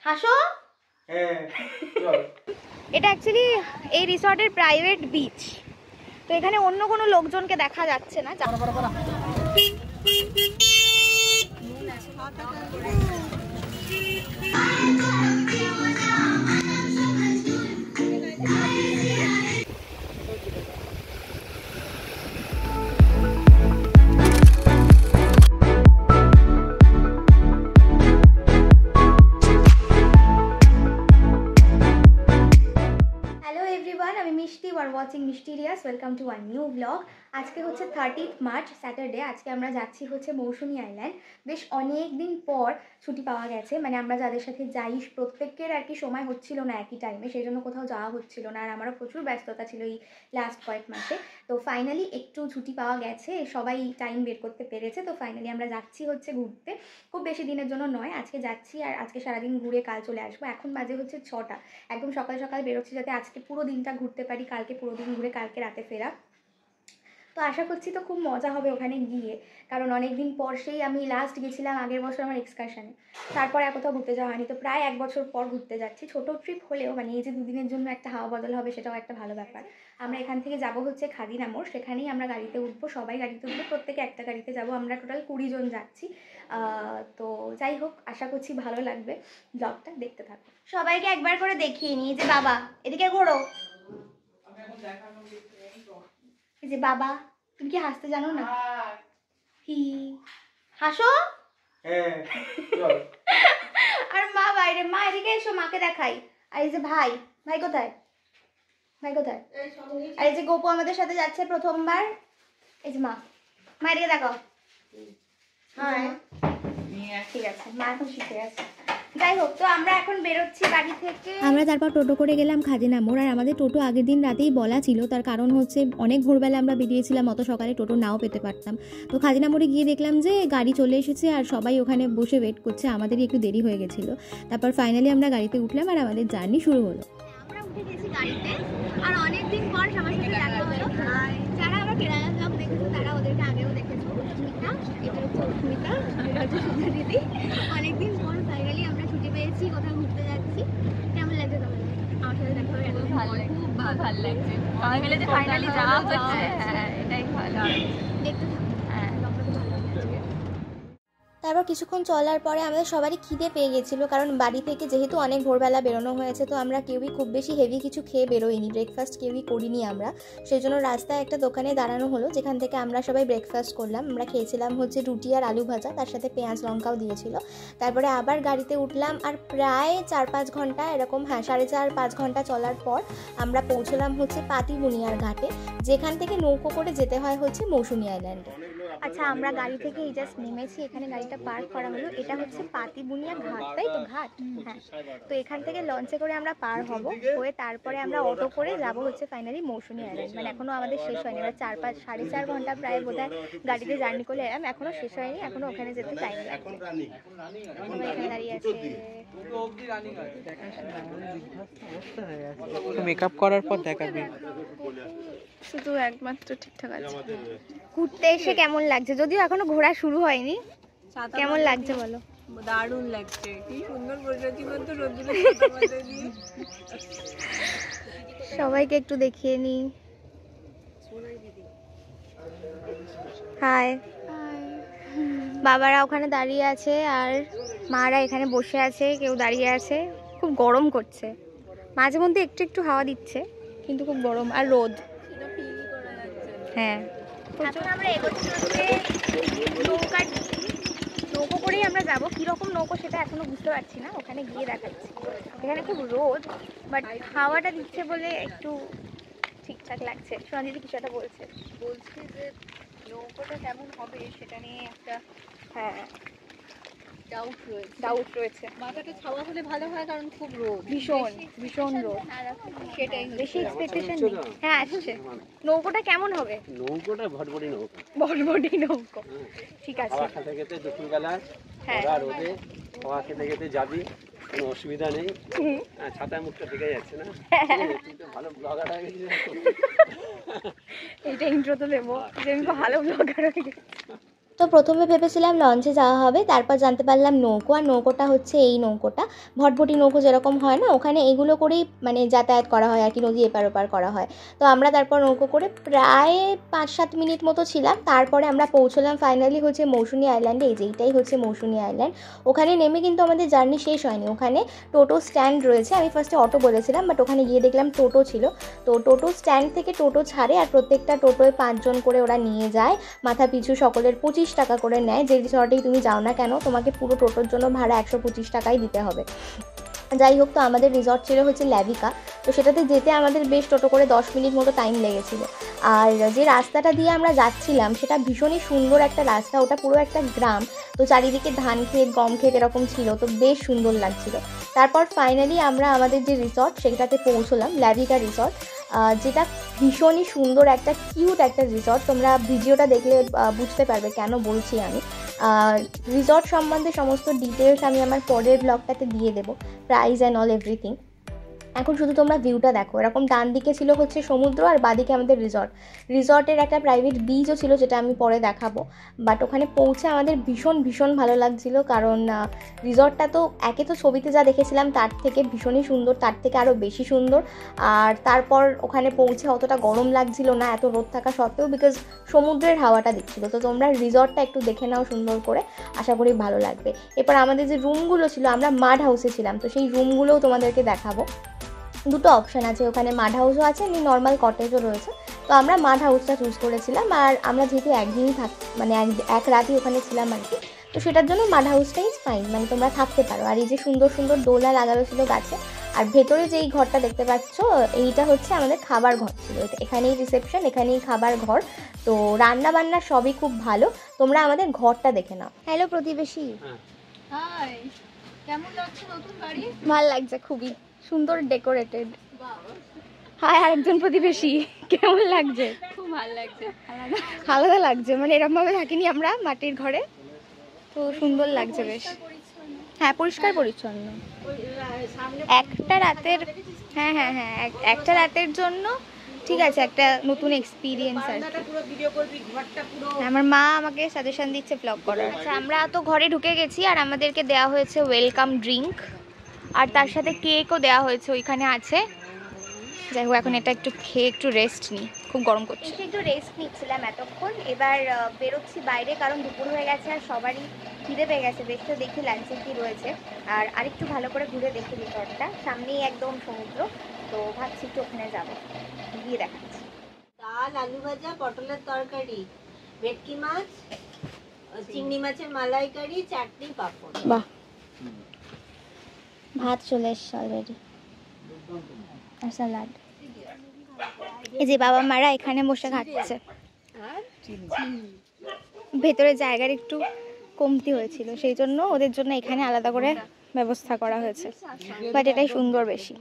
হাসো। এটা অ্যাকচুয়ালি এই রিসর্টের প্রাইভেট বিচ, তো এখানে অন্য কোনো লোকজনকে দেখা যাচ্ছে না। Watching mysterious, welcome to one knew blog. আজকে হচ্ছে 30th মার্চ স্যাটারডে। আজকে আমরা যাচ্ছি হচ্ছে মৌসুমী আইল্যান্ড। বেশ অনেক দিন পর ছুটি পাওয়া গেছে, মানে আমরা যাদের সাথে যাই প্রত্যেকের আর কি সময় হচ্ছিল না একই টাইমে, সেই জন্য কোথাও যাওয়া হচ্ছিল না। আর আমারও প্রচুর ব্যস্ততা ছিল এই লাস্ট কয়েক মাসে। তো ফাইনালি একটু ছুটি পাওয়া গেছে, সবাই টাইম বের করতে পেরেছে। তো ফাইনালি আমরা যাচ্ছি হচ্ছে ঘুরতে। খুব বেশি দিনের জন্য নয়, আজকে যাচ্ছি আর আজকে সারাদিন ঘুরে কাল চলে আসবো। এখন বাজে হচ্ছে 6টা, একদম সকাল সকাল বেরোচ্ছি যাতে আজকে পুরো দিনটা ঘুরতে পারি, কালকে পুরো দিন ঘুরে কালকে রাতে ফেরা। তো আশা করছি তো খুব মজা হবে ওখানে গিয়ে, কারণ অনেক দিন পর, সেই আমি লাস্ট গেছিলাম আগের বছর আমার এক্সকারশনে, তারপর আর কোথাও ঘুরতে যাওয়া হয়নি। তো প্রায় 1 বছর পর ঘুরতে যাচ্ছি। ছোটো ট্রিপ হলেও মানে এই যে 2 দিনের জন্য একটা হাওয়া বদল হবে, সেটাও একটা ভালো ব্যাপার। আমরা এখান থেকে যাব হচ্ছে খাদিনা মোড়, সেখানেই আমরা গাড়িতে উঠবো, সবাই গাড়িতে উঠবো, প্রত্যেকে একটা গাড়িতে যাব। আমরা টোটাল 20 জন যাচ্ছি। তো যাই হোক, আশা করছি ভালো লাগবে। ব্লগটা দেখতে থাকো। সবাইকে একবার করে দেখিয়ে নিই। যে বাবা, এদিকে ঘোরো। এই যে বাবা, তুমি কি হাসতে জানো না? হি হাসো। আর মা বাইরে, মা এদিকে এসো, মাকে দেখাই। আর এই যে ভাই, ভাই কোথায়? ভাই কোথায়? আর এই যে গোপু আমাদের সাথে যাচ্ছে প্রথমবার। এই যে মা, মা এদিকে দেখো। হ্যাঁ ঠিক আছে, মা এখন শিখে গেছে। যাই হোক, তো আমরা এখন বেরোচ্ছি বাড়ি থেকে। আমরা তারপর টোটো করে গেলাম খাদিনা মোড়। আর আমাদের টোটো আগের দিন রাতেই বলা ছিল, তার কারণ হচ্ছে অনেক ভোরবেলা আমরা বেরিয়েছিলাম, অত সকালে টোটো নাও পেতে পারতাম। তো খাদিনা মোড়ে গিয়ে দেখলাম যে গাড়ি চলে এসেছে আর সবাই ওখানে বসে ওয়েট করছে, আমাদেরই একটু দেরি হয়ে গেছিলো। তারপর ফাইনালি আমরা গাড়িতে উঠলাম আর আমাদের জার্নি শুরু হলো। আমরা উঠে গেছি গাড়িতে, আর অনেকদিন পর সবার সাথে দেখা হলো। আর যারা আমার কেরালা ব্লগ দেখেছো তারা ওদেরকে আগেও দেখেছো। অস্মিতা, এটা হচ্ছে অস্মিতা, এটা হচ্ছে সুজা দিদি। অনেকদিন পর ফাইনালি আমরা ছুটি পেয়েছি, কোথাও ঘুরতে যাচ্ছি। কেমন লাগছে তোমাদের? আমার সাথে দেখা হয়ে খুব ভালো লাগছে, খুব ভালো লাগছে। সবাই মিলে যে ফাইনালি যাওয়া হচ্ছে, হ্যাঁ এটাই ভালো। দেখতে থাকো, হ্যাঁ ব্লগটা খুব ভালো লাগছে। তারপর কিছুক্ষণ চলার পরে আমাদের সবারই খিদে পেয়ে গেছিলো, কারণ বাড়ি থেকে যেহেতু অনেক ভোরবেলা বেরোনো হয়েছে, তো আমরা কেউই খুব বেশি হেভি কিছু খেয়ে বেরোইনি, ব্রেকফাস্ট কেউই করিনি আমরা। সেই জন্য রাস্তায় একটা দোকানে দাঁড়ানো হলো, যেখান থেকে আমরা সবাই ব্রেকফাস্ট করলাম। আমরা খেয়েছিলাম হচ্ছে রুটি আর আলু ভাজা, তার সাথে পেঁয়াজ লঙ্কাও দিয়েছিল। তারপরে আবার গাড়িতে উঠলাম, আর প্রায় 4-5 ঘন্টা এরকম, হ্যাঁ 4.5-5 ঘন্টা চলার পর আমরা পৌঁছলাম হচ্ছে পাতিবুনিয়ার ঘাটে, যেখান থেকে নৌকো করে যেতে হয় হচ্ছে মৌসুমী আইল্যান্ডে। আচ্ছা, আমরা গাড়ি থেকে এই জাস্ট নেমেছি, এখানে গাড়িটা পার্ক করা হলো। এটা হচ্ছে পাতিবুনিয়া ঘাট, তাই তো? ঘাট, হ্যাঁ। তো এখান থেকে লঞ্চে করে আমরা পার হব, হয়ে তারপরে আমরা অটো করে যাব হচ্ছে ফাইনালি মৌসুমী আইল্যান্ড। মানে এখনো আমাদের শেষ হয়নি, আমরা 4-4.5 ঘন্টা প্রায় বোধহয় গাড়িতে জার্নি করে এলাম, এখনো শেষ হয়নি, এখনো ওখানে যেতে টাইম লাগবে। এখানে দাঁড়িয়ে আছে। মেকআপ করার পর দেখাবি, শুধু একমাত্র ঠিকঠাক আছে। ঘুরতে এসে কেমন লাগছে? যদিও এখনো ঘোরা শুরু হয়নি। কেমন লাগছে বলো? দারুণ লাগছে, কি সুন্দর বসেছি বলতো রোদ্দুরে। সবাইকে একটু দেখিয়ে নি। হাই। বাবারা ওখানে দাঁড়িয়ে আছে আর মারা এখানে বসে আছে, কেউ দাঁড়িয়ে আছে। খুব গরম করছে, মাঝে মধ্যে একটু একটু হাওয়া দিচ্ছে, কিন্তু খুব গরম আর রোদ। হ্যাঁ, এখন আমরা এগোচ্ছি হচ্ছে নৌকো করেই আমরা যাবো। কীরকম নৌকো সেটা এখনো বুঝতে পারছি না, ওখানে গিয়ে দেখাচ্ছি। এখানে খুব রোদ, বাট হাওয়াটা দিচ্ছে বলে একটু ঠিকঠাক লাগছে। সোনা দিদি কিছু একটা বলছে যে নৌকোটা কেমন হবে সেটা নিয়ে একটা, হ্যাঁ ডাউট রয়েছে। মাথাটা ছাওয়া হলে ভালো হয়, কারণ খুব রোদ, ভীষণ রোদ, সেটাই বেশি এক্সপেকটেশন নেই। হ্যাঁ আসছে। নৌকোটা কেমন হবে? নৌকোটা ভটভটি নৌকা, বড়বড়ি নৌকো, ঠিক আছে। হাওয়া খেতে খেতে দুপুরবেলা খরা রোদে হাওয়া খেতে খেতে যাবি, কোনো অসুবিধা নেই। ছাতায় মুখটা ঢেকে যাচ্ছে না, তুই তো ভালো ব্লগার হয়ে গেছিস। এইটা ইন্ট্রো তো দেবো যে আমি ভালো ব্লগার হয়ে গেছি। তো প্রথমে ভেবেছিলাম লঞ্চে যাওয়া হবে, তারপর জানতে পারলাম নৌকো, আর নৌকোটা হচ্ছে এই নৌকোটা, ভটভটি নৌকো যেরকম হয় না, ওখানে এগুলো করেই মানে যাতায়াত করা হয় আর কি, নদী এপার ওপার করা হয়। তো আমরা তারপর নৌকো করে প্রায় 5-7 মিনিট মতো ছিলাম, তারপরে আমরা পৌঁছলাম ফাইনালি হচ্ছে মৌসুনি আইল্যান্ডে। এই যে এইটাই হচ্ছে মৌসুনি আইল্যান্ড। ওখানে নেমে কিন্তু আমাদের জার্নি শেষ হয়নি, ওখানে টোটো স্ট্যান্ড রয়েছে। আমি ফার্স্টে অটো বলেছিলাম, বাট ওখানে গিয়ে দেখলাম টোটো ছিল। তো টোটো স্ট্যান্ড থেকে টোটো ছাড়ে, আর প্রত্যেকটা টোটোয় 5 জন করে ওরা নিয়ে যায়, মাথা পিছু সকলের 25 টাকা করে নেয়। যে রিসর্টেই তুমি যাও না কেন, তোমাকে পুরো টোটোর জন্য ভাড়া 125 টাকাই দিতে হবে। যাই হোক, তো আমাদের রিসর্ট ছিল হচ্ছে ল্যাভিকা। তো সেটাতে যেতে আমাদের বেশ টোটো করে 10 মিনিট মতো টাইম লেগেছিলো। আর যে রাস্তাটা দিয়ে আমরা যাচ্ছিলাম সেটা ভীষণই সুন্দর একটা রাস্তা, ওটা পুরো একটা গ্রাম। তো চারিদিকে ধান ক্ষেত, গম ক্ষেত এরকম ছিল, তো বেশ সুন্দর লাগছিল। তারপর ফাইনালি আমরা আমাদের যে রিসর্ট সেটাতে পৌঁছলাম, ল্যাভিকা রিসর্ট, যেটা ভীষণই সুন্দর একটা কিউট একটা রিসর্ট। তোমরা ভিডিওটা দেখলে বুঝতে পারবে কেন বলছি আমি। রিসর্ট সম্বন্ধে সমস্ত ডিটেলস আমি আমার পরের ব্লগটাতে দিয়ে দেবো, প্রাইস অ্যান্ড অল এভরিথিং। এখন শুধু তোমরা ভিউটা দেখো, এরকম ডান দিকে ছিল হচ্ছে সমুদ্র, আর বাদিকে আমাদের রিসর্টের একটা প্রাইভেট বিচও ছিল, যেটা আমি পরে দেখাবো। বাট ওখানে পৌঁছে আমাদের ভীষণ ভালো লাগছিল, কারণ রিসর্টটা তো একে তো ছবিতে যা দেখেছিলাম তার থেকে ভীষণই সুন্দর, তার থেকে আরও বেশি সুন্দর। আর তারপর ওখানে পৌঁছে অতটা গরম লাগছিল না এত রোদ থাকা সত্ত্বেও, বিকজ সমুদ্রের হাওয়াটা দিচ্ছিল। তো তোমরা রিসর্টটা একটু দেখে নাও সুন্দর করে, আশা করি ভালো লাগবে। এরপর আমাদের যে রুমগুলো ছিল, আমরা মাড হাউসে ছিলাম, তো সেই রুমগুলোও তোমাদেরকে দেখাবো। দুটো অপশান আছে ওখানে, মাড হাউসও আছে, এমনি নর্মাল কটেজও রয়েছে। তো আমরা মাড হাউসটা চুজ করেছিলাম, আর আমরা যেহেতু একদিনই মানে এক রাতই ওখানে ছিলাম আর কি, তো সেটার জন্য মাড হাউসটাই ফাইন, মানে তোমরা থাকতে পারো। আর এই যে সুন্দর দোলনা লাগানো ছিল গাছে, আর ভেতরে যেই ঘরটা দেখতে পাচ্ছ এইটা হচ্ছে আমাদের খাবার ঘর ছিল। এখানেই রিসেপশন, এখানেই খাবার ঘর। তো রান্না বান্না সবই খুব ভালো, তোমরা আমাদের ঘরটা দেখে নাও। হ্যালো প্রতিবেশী, হাই, কেমন লাগছে নতুন বাড়ি? ভাল লাগছে, খুবই সুন্দর ডেকোরেটেড। হাই আরেকজন প্রতিবেশী, কেমন লাগছে? খুব ভালো লাগছে, আলাদা লাগছে, মানে এরকম ভাবে থাকিনি আমরা মাটির ঘরে, তো সুন্দর লাগছে বেশ। হ্যাঁ, পরিষ্কার পরিচ্ছন্ন। একটা রাতের, হ্যাঁ একটা রাতের জন্য ঠিক আছে, একটা নতুন এক্সপিরিয়েন্স আর কি। আমার মা আমাকে সাজেশন দিচ্ছে ব্লগ করার। আচ্ছা, আমরা তো ঘরে ঢুকে গেছি, আর আমাদেরকে দেওয়া হয়েছে ওয়েলকাম ড্রিঙ্ক, আর তার সাথে কেকও দেওয়া হয়েছে, ওইখানে আছে। যাই হোক, এখন এটা একটু খেয়ে একটু রেস্ট নিই, খুব গরম করছে। একটু রেস্ট নিচ্ছিলাম এতক্ষণ, এবার বেরোচ্ছি বাইরে, কারণ দুপুর হয়ে গেছে আর সবারই খিদে পেয়ে গেছে। বেশ, তো দেখি লাঞ্চে কী রয়েছে, আর আরেকটু ভালো করে ঘুরে দেখি রিসর্টটা, সামনেই একদম সমুদ্র। তো ভাবছি একটু ওখানে যাবো, গিয়ে দেখাচ্ছি। ডাল, আলু ভাজা, পটলের তরকারি, ভেটকি মাছ, চিংড়ি মাছের মালাইকারি, চাটনি, পাঁপড়। বাহ, ভাত চলে এসছে অলরেডি, আর স্যালাড। এই যে বাবা মারা এখানে বসে খাচ্ছে, ভেতরে জায়গার একটু কমতি হয়েছিল, সেই জন্য ওদের জন্য এখানে আলাদা করে ব্যবস্থা করা হয়েছে, বাট এটাই সুন্দর বেশি।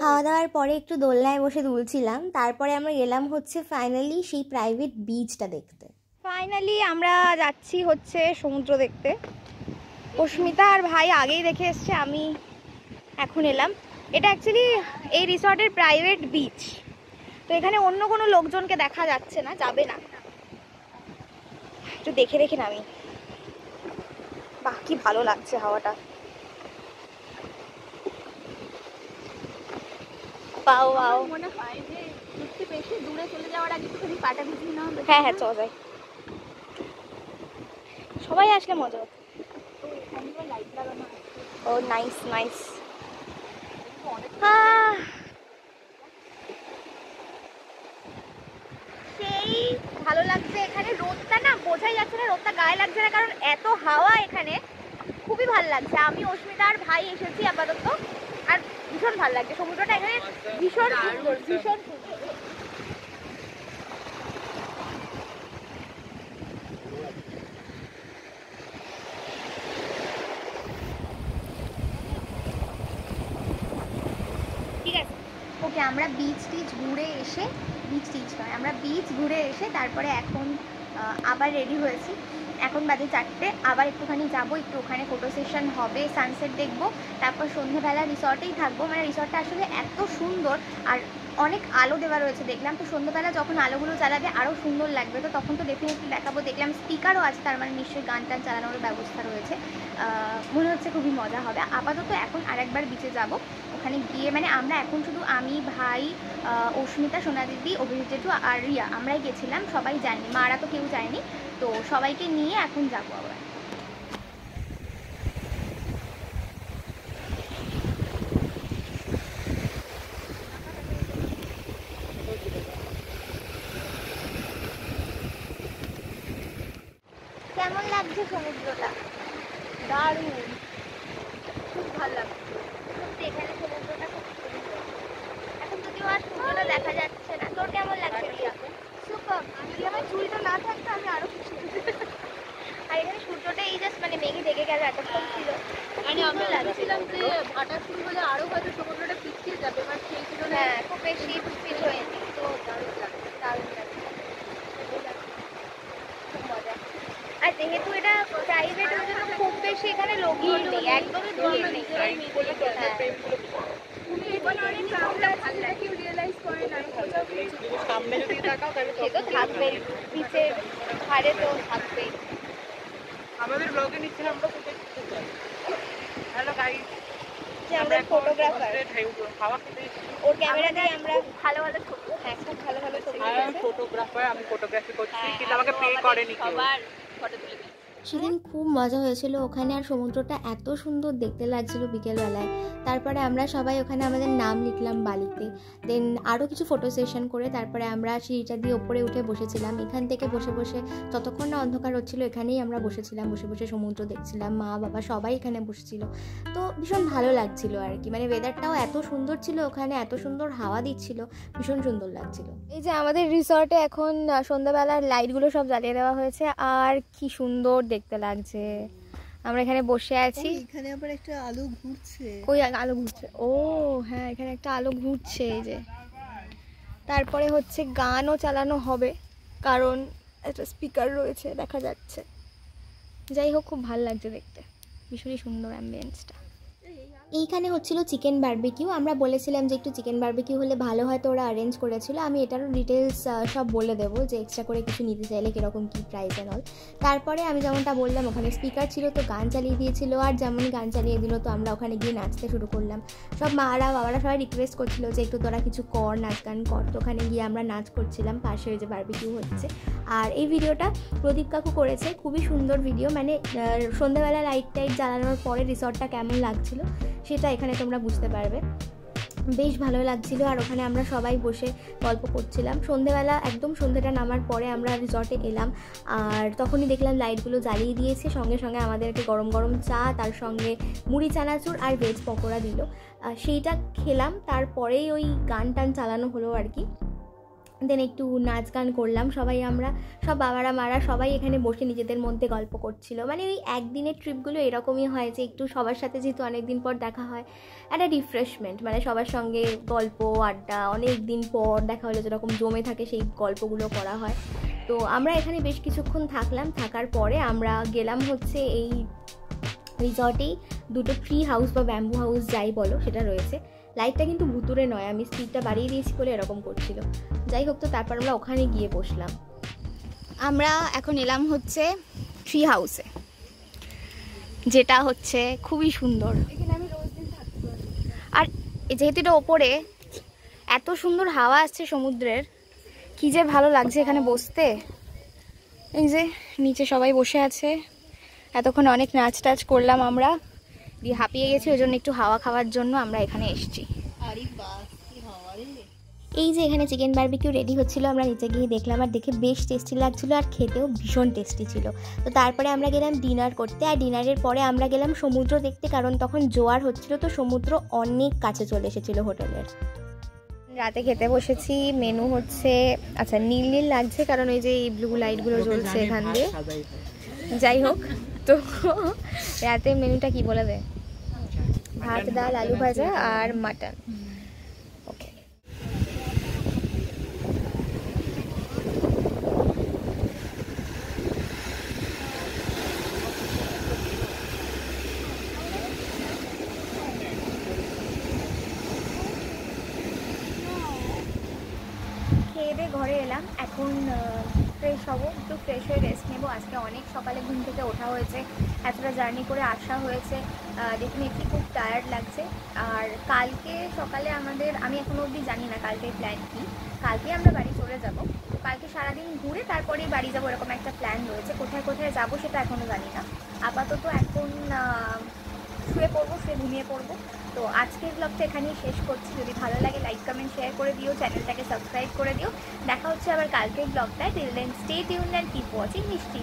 খাওয়া দাওয়ার পরে একটু দোলনায় বসে দুলছিলাম, তারপরে আমরা গেলাম হচ্ছে ফাইনালি সেই প্রাইভেট বিচটা দেখতে। ফাইনালি আমরা যাচ্ছি হচ্ছে সমুদ্র দেখতে। অস্মিতা আর ভাই আগেই দেখে এসছে, আমি এখন এলাম। এটা অ্যাকচুয়ালি এই রিসর্টের প্রাইভেট বিচ, তো এখানে অন্য কোনো লোকজনকে দেখা যাচ্ছে না, যাবে না, একটু দেখে রেখে নামি। বাহ, কি ভালো লাগছে হাওয়াটা। পাও পাও, মনে হয় যে একটু বেশি দূরে চলে যাওয়ার আগে একটুখানি পাটা ভিজিয়ে নাও। হ্যাঁ চল যাই, সবাই আসলে মজা হতো। ও নাইস নাইস। সেই ভালো লাগছে এখানে, রোদটা না বোঝাই যাচ্ছে না, রোদটা গায়ে লাগছে না, কারণ এত হাওয়া এখানে, খুবই ভালো লাগছে। আমি অস্মিতা আর ভাই এসেছি আপাতত, আর ভীষণ ভালো লাগছে। সমুদ্রটা এখানে ভীষণ সুন্দর, ভীষণ সুন্দর। ঠিক আছে, ওকে, আমরা বিচ ঘুরে এসে, আমরা বিচ ঘুরে এসে তারপরে এখন আবার রেডি হয়েছি। এখন বাজে 4টে, আবার একটুখানি যাবো, একটু ওখানে ফটো সেশন হবে, সানসেট দেখবো, তারপর সন্ধ্যেবেলা রিসর্টেই থাকবো। মানে রিসর্টটা আসলে এত সুন্দর, আর অনেক আলো দেওয়া রয়েছে দেখলাম। তো সন্ধ্যাবেলা যখন আলোগুলো জ্বালাবে আরও সুন্দর লাগবে, তো তখন তো ডেফিনেটলি দেখাবো। দেখলাম স্পিকারও আছে, তার মানে নিশ্চয়ই গান টান চালানোর ব্যবস্থা রয়েছে। মনে হচ্ছে খুবই মজা হবে। আপাতত এখন আরেকবার বিচে যাব, ওখানে গিয়ে মানে আমরা এখন শুধু আমি, ভাই, অস্মিতা, সোনা দিদি, অভিজিৎ জেঠু আর রিয়া আমরাই গেছিলাম, সবাই যায়নি, মারা তো কেউ যায়নি। তো সবাইকে নিয়ে এখন যাবো আবার। কেমন লাগছে সমুদ্রটা? দারুণ, খুব ভালো লাগছে সত্যি। এখানে সমুদ্রটা খুব সুন্দর। এখন যদিও আর সূর্যটা দেখা যাচ্ছে না। তোর কেমন লাগছে রিয়া? সুপার। যদি আমার চুলটা না থাকতো আমি আরো খুশি হতাম। আর এখানে সূর্যটা এই জাস্ট মানে মেঘে ঢেকে গেল, এতক্ষণ ছিল। মানে আমরা ভাবছিলাম যে ভাটা শুরু হলে আরো হয়তো সমুদ্রটা পিছিয়ে যাবে, বাট সেই তুলনায় হ্যাঁ, খুব বেশি পিছ হয়নি। তো দারুণ লাগছে। দারুণ লাগছে, খুব মজা। আর যেহেতু এটা প্রাইভেট, ওই জন্য খুব বেশি এখানে লোকজন নেই, একদমই ভিড় নেই। হ্যাঁ। সামনে যদি তাকাও তাহলে সে তো থাকবেই, নিচে ধারে তো থাকবেই। আমাদের ব্লগে নিচে আমরা কোথায় ঘুরতে যাই। হ্যালো গাইস, যে আমরা ফটোগ্রাফার, খাওয়া খেতে ওর ক্যামেরা দিয়ে আমরা ভালো ভালো ছবি, হ্যাঁ খুব ভালো ভালো ছবি আমি ফটোগ্রাফার, আমি ফটোগ্রাফি করছি, কিন্তু আমাকে পে করেনি কেউ। সবার ফটো তুলে দিই। সেদিন খুব মজা হয়েছিল ওখানে। আর সমুদ্রটা এত সুন্দর দেখতে লাগছিল বিকেলবেলায়। তারপরে আমরা সবাই ওখানে আমাদের নাম লিখলাম বালিতে। দেন আরও কিছু ফটো সেশন করে তারপরে আমরা সিঁড়িটা দিয়ে ওপরে উঠে বসেছিলাম। এখান থেকে বসে বসে যতক্ষণ না অন্ধকার হচ্ছিল এখানেই আমরা বসেছিলাম, বসে বসে সমুদ্র দেখছিলাম। মা বাবা সবাই এখানে বসেছিল। তো ভীষণ ভালো লাগছিল আর কি, মানে ওয়েদারটাও এত সুন্দর ছিল ওখানে, এত সুন্দর হাওয়া দিচ্ছিল, ভীষণ সুন্দর লাগছিল। এই যে আমাদের রিসর্টে এখন সন্ধ্যাবেলার লাইটগুলো সব জ্বালিয়ে দেওয়া হয়েছে, আর কি সুন্দর দেখতে লাগছে। আমরা এখানে বসে আছি, এখানে আবার একটা আলো ঘুরছে। ওই আলো ঘুরছে, ও হ্যাঁ এখানে একটা আলো ঘুরছে এই যে। তারপরে হচ্ছে গানও চালানো হবে, কারণ একটা স্পিকার রয়েছে দেখা যাচ্ছে। যাই হোক, খুব ভালো লাগছে দেখতে, ভীষণই সুন্দর অ্যাম্বিয়েন্সটা। এইখানে হচ্ছিল চিকেন বারবিকিউ। আমরা বলেছিলাম যে একটু চিকেন বারবিকিউ হলে ভালো হয়, তো ওরা অ্যারেঞ্জ করেছিল। আমি এটারও ডিটেলস সব বলে দেবো, যে এক্সট্রা করে কিছু নিতে চাইলে কীরকম কী প্রাইস অ্যান্ড অল। তারপরে আমি যেমনটা বললাম ওখানে স্পিকার ছিল, তো গান চালিয়ে দিয়েছিল। আর যেমনই গান চালিয়ে দিল তো আমরা ওখানে গিয়ে নাচতে শুরু করলাম। সব মারা বাবারা সবাই রিকোয়েস্ট করছিল যে একটু তোরা কিছু কর, নাচ গান কর। তো ওখানে গিয়ে আমরা নাচ করছিলাম, পাশে ওই যে বারবিকিউ হচ্ছে। আর এই ভিডিওটা প্রদীপ কাকু করেছে, খুবই সুন্দর ভিডিও। মানে সন্ধ্যাবেলা লাইট টাইট জ্বালানোর পরে রিসর্টটা কেমন লাগছিল সেটা এখানে তোমরা বুঝতে পারবে। বেশ ভালো লাগছিল। আর ওখানে আমরা সবাই বসে গল্প করছিলাম। সন্ধেবেলা একদম সন্ধ্যেটা নামার পরে আমরা রিসর্টে এলাম, আর তখনই দেখলাম লাইটগুলো জ্বালিয়ে দিয়েছে। সঙ্গে সঙ্গে আমাদেরকে গরম গরম চা, তার সঙ্গে মুড়ি চানাচুর আর ভেজ পকোড়া দিল, সেইটা খেলাম। তারপরেই ওই গান টান চালানো হলো আর কি। দেন একটু নাচ গান করলাম সবাই, আমরা সব বাবারা মারা সবাই এখানে বসে নিজেদের মধ্যে গল্প করছিল। মানে ওই একদিনের ট্রিপগুলো এরকমই হয় যে একটু সবার সাথে যেহেতু অনেক দিন পর দেখা হয়, একটা রিফ্রেশমেন্ট, মানে সবার সঙ্গে গল্প আড্ডা, অনেক দিন পর দেখা হলে যেরকম জমে থাকে সেই গল্পগুলো করা হয়। তো আমরা এখানে বেশ কিছুক্ষণ থাকলাম। থাকার পরে আমরা গেলাম হচ্ছে এই রিসর্টেই দুটো ট্রি হাউস বা ব্যাম্বু হাউস যাই বলো সেটা রয়েছে। লাইটটা কিন্তু ভুতুরে নয়, আমি স্পিডটা বাড়িয়ে দিয়েছি বলে এরকম করছিল। যাই হোক, তো তারপর আমরা ওখানে গিয়ে বসলাম। আমরা এখন এলাম হচ্ছে ট্রি হাউসে, যেটা হচ্ছে খুবই সুন্দর। আর যেহেতু এটা ওপরে, এত সুন্দর হাওয়া আসছে সমুদ্রের, কি যে ভালো লাগছে এখানে বসতে। এই যে নিচে সবাই বসে আছে, এতক্ষণ অনেক নাচ টাচ করলাম আমরা, দিয়ে হাঁপিয়ে গেছি, ওই জন্য একটু হাওয়া খাওয়ার জন্য আমরা এখানে এসেছি। এই যে এখানে চিকেন বারবিকিউ রেডি হচ্ছিল, আমরা নিচে গিয়ে দেখলাম, আর দেখে বেশ টেস্টি লাগছিল, আর খেতেও ভীষণ টেস্টি ছিল। তো তারপরে আমরা গেলাম ডিনার করতে, আর ডিনারের পরে আমরা গেলাম সমুদ্র দেখতে, কারণ তখন জোয়ার হচ্ছিল, তো সমুদ্র অনেক কাছে চলে এসেছিল হোটেলের। রাতে খেতে বসেছি। মেনু হচ্ছে, আচ্ছা নীল নীল লাগছে কারণ ওই যে এই ব্লু লাইটগুলো জ্বলছে এখান দিয়ে। যাই হোক, তো রাতে মেনুটা কি বলে দে? ভাত, ডাল, আলু ভাজা আর মাটন। ওকে। খেয়ে দিয়ে ঘরে এলাম, এখন ফ্রেশ হবো, একটু ফ্রেশ হয়ে রেস্ট নেবো। আজকে অনেক সকালে ঘুম থেকে ওঠা হয়েছে, এতটা জার্নি করে আসা হয়েছে, ডেফিনেটলি খুব টায়ার্ড লাগছে। আর কালকে সকালে আমাদের, আমি এখনো অবধি জানি না কালকের প্ল্যান কী। কালকে আমরা বাড়ি চলে যাব, তো কালকে সারাদিন ঘুরে তারপরেই বাড়ি যাবো, এরকম একটা প্ল্যান রয়েছে। কোথায় কোথায় যাবো সেটা এখনও জানি না। আপাতত এখন শুয়ে পড়বো, শুয়ে ঘুমিয়ে পড়বো। তো আজকের ব্লগটা এখানেই শেষ করছি। যদি ভালো লাগে লাইক কমেন্ট শেয়ার করে দিও, চ্যানেলটাকে সাবস্ক্রাইব করে দিও। দেখা হচ্ছে আবার কালকের ব্লগটায়। Till then stay tuned and keep watching মিষ্টি।